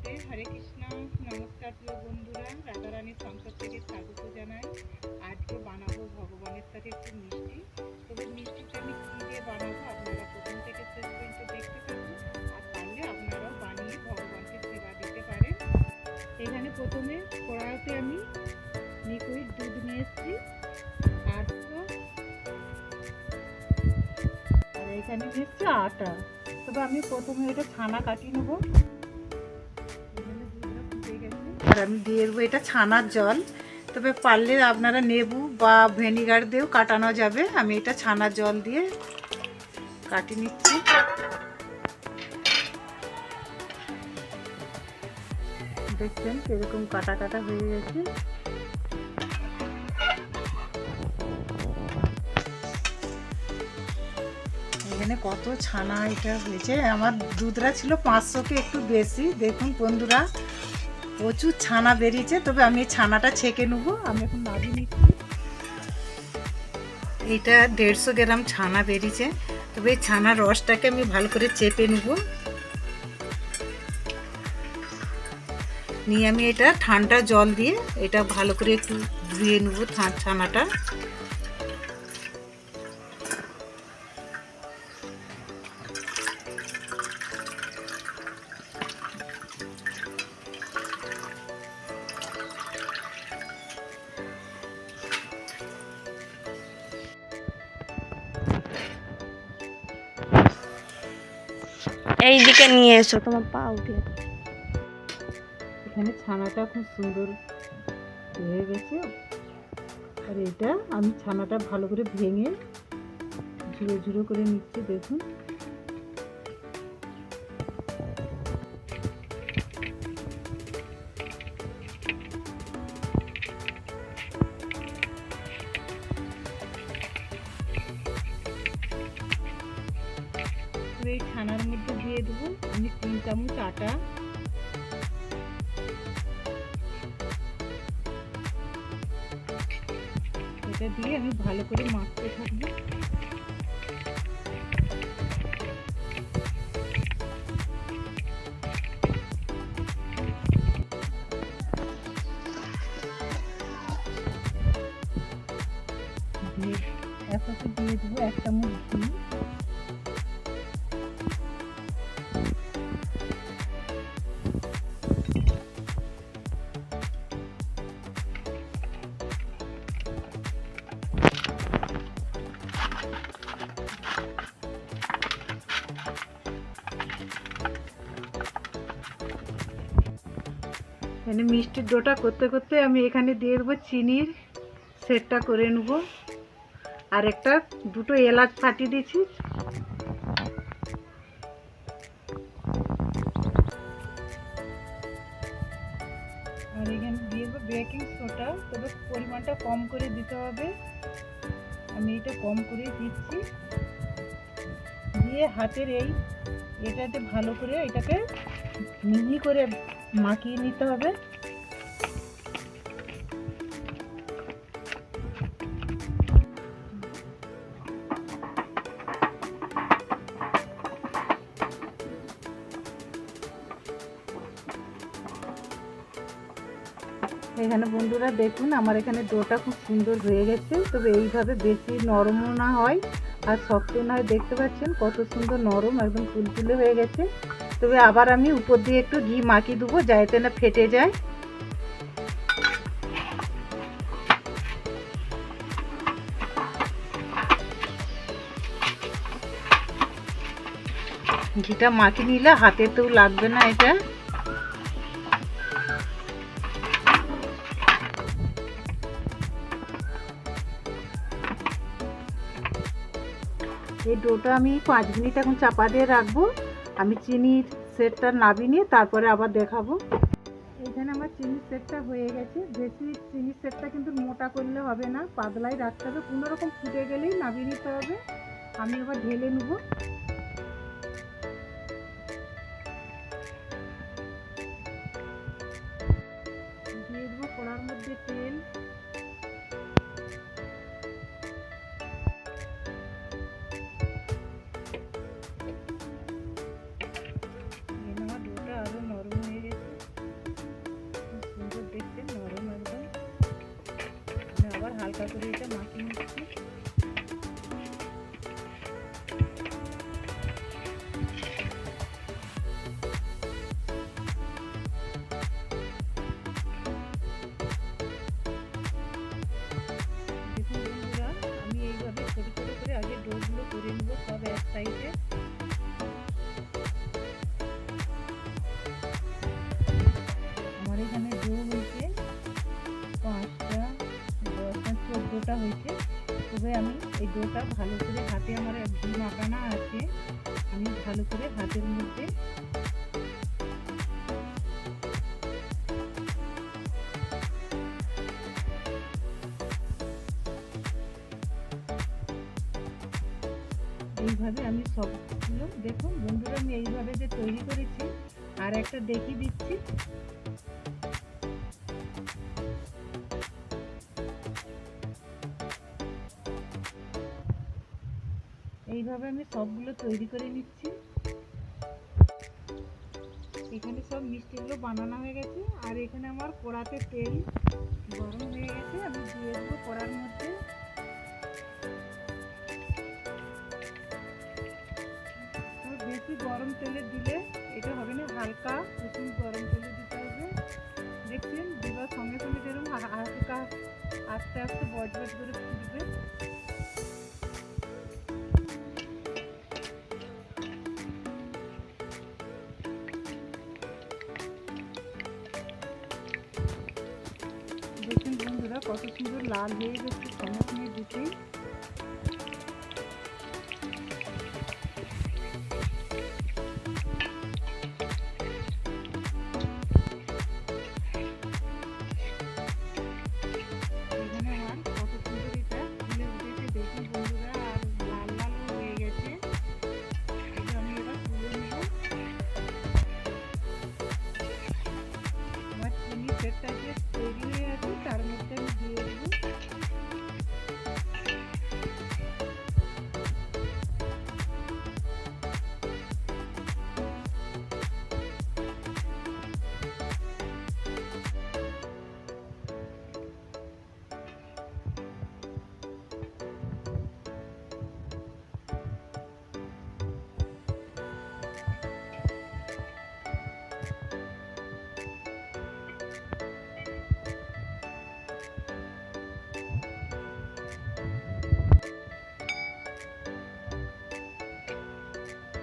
রাধে, হরে কৃষ্ণ। নমস্কার প্রিয় বন্ধুরা, রাধারানীর সংসার থেকে স্বাগত জানাই। আজকে বানাবো ভগবানের সাথে একটু মিষ্টি। তবে মিষ্টিটা আমি কী দিয়ে বানাবো আপনারা প্রথম থেকে শেষ পর্যন্ত দেখতে থাকুন। আর পারলে আপনারাও বানিয়ে ভগবানকে সেবা দিতে পারেন। এখানে প্রথমে কড়াইতে আমি লিকুইড দুধ নিয়ে এসেছি আর এখানে নিচ্ছি আটা। তবে আমি প্রথমে এটা ছানা কাটিয়ে নেবো। আর আমি দিয়ে দেবো এটা ছানার জল। তবে পারলে আপনারা লেবু বা ভিনেগার দিয়েও কাটানো যাবে। আমি এটা ছানার জল দিয়ে কাটিয়ে নিচ্ছি। দেখছেন কিরকম কাটা কাটা হয়ে গেছে। এখানে কত ছানা এটা হয়েছে। আমার দুধটা ছিল 500কে একটু বেশি। দেখুন বন্ধুরা, প্রচুর ছানা বেরিয়েছে। তবে আমি ছানাটা ছেঁকে নেবো। আমি এখন নামিয়ে নিচ্ছি। এইটা 150 গ্রাম ছানা বেরিয়েছে। তবে এই ছানার রসটাকে আমি ভালো করে চেপে নেব। নিয়ে আমি এটা ঠান্ডা জল দিয়ে এটা ভালো করে একটু ধুয়ে নেব ছানাটা। এইদিকে নিয়ে এসো, তোমার পা উঠে। এখানে ছানাটা খুব সুন্দর হয়ে গেছে। আর এটা আমি ছানাটা ভালো করে ভেঙে ঝুড়ো ঝুড়ো করে নিচ্ছি। দেখুন এই ছানার মধ্যে দিয়ে দেবো আমি 3 চামচ আটা। এটা দিয়ে আমি ভালো করে মাখতে থাকবো। দিয়ে একসাথে দিয়ে দেবো 1 চামচ ঘি। এখানে মিষ্টির ডোটা করতে করতে আমি এখানে দিয়ে দেবো চিনির সেটটা করে নেব। আর দুটো এলাচ ফাটিয়ে দিয়েছি। আর এখানে দিয়ে দেবো বেকিং সোডা। তবে পরিমাণটা কম করে দিতে হবে। আমি এটা কম করে দিচ্ছি। দিয়ে হাতের এটাতে ভালো করে এটাকে মিহি করে মাখিয়ে নিতে হবে। এখানে বন্ধুরা দেখুন আমার এখানে ডোটা খুব সুন্দর হয়ে গেছে। তবে এইভাবে বেশি নরমও না হয় আর শক্ত না হয়। দেখতে পাচ্ছেন কত সুন্দর নরম, একদম তুলতুলে হয়ে গেছে। তবে আবার আমি উপর দিয়ে একটু ঘি মাখিয়ে দেবো যাতে না ফেটে যায়। ঘিটা মাখিয়ে নিলে হাতেতেও লাগবে না এটা। এই ডোটা আমি 5 মিনিট এখন চাপা দিয়ে রাখবো। আমি চিনির সেটটা নামিয়ে নিয়ে তারপরে আবার দেখাবো। এখানে আমার চিনির সেটটা হয়ে গেছে। বেশি চিনির সেটটা কিন্তু মোটা করলে হবে না, পাতলাই রাখতে হবে। কোনো রকম ফুটে গেলেই নামিয়ে নিতে হবে। আমি আবার ঢেলে নেব। দিয়ে দেবো কড়ার মধ্যে তেল। আমার ডোটা আরও নরম হয়ে গেছে। ডোটা হয়েছে। তবে আমি এই ডোটা ভালো করে হাতে, আমার ঘি মাখানা আছে, আমি ভালো করে হাতের মধ্যে এইভাবে আমি সবগুলো, দেখুন বন্ধুরা আমি এইভাবে যে তৈরি করেছি, আর একটা দেখিয়ে দিচ্ছি। এইভাবে আমি সবগুলো তৈরি করে নিচ্ছি। এখানে সব মিষ্টিগুলো বানানো হয়ে গেছে, আর এখানে আমার কড়াতে তেল গরম হয়ে গেছে, আমি দিয়ে দেবো কড়ার মধ্যে। বেশি গরম তেলে দিলে এটা হবে না, হালকা কুসুম গরম তেলে দিতে হবে। দেখছেন দেওয়ার সঙ্গে সঙ্গে যেরকম হালকা আস্তে আস্তে বজবজ করে ফুটবে। দেখুন বন্ধুরা কত সুন্দর লাল হয়ে গেছে সঙ্গে সঙ্গে দিতেই। এখানে আমার কত সুন্দর এটা ফুলে উঠেছে দেখুন বন্ধুরা, আর লাল লালও হয়ে গেছে। এটা আমি এবার তুলে নেব। আমার চিনি সেটটা যে তৈরি হয়ে আছে তার মধ্যে আমি দিয়ে দেবো।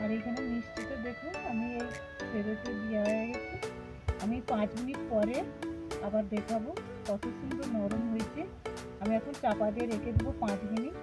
আর এখানে মিষ্টিটা দেখুন আমি এই সেরেতে দেওয়া হয়ে গেছে। আমি 5 মিনিট পরে আবার দেখাবো কত সুন্দর নরম হয়েছে। আমি এখন চাপা দিয়ে রেখে দেবো 5 মিনিট।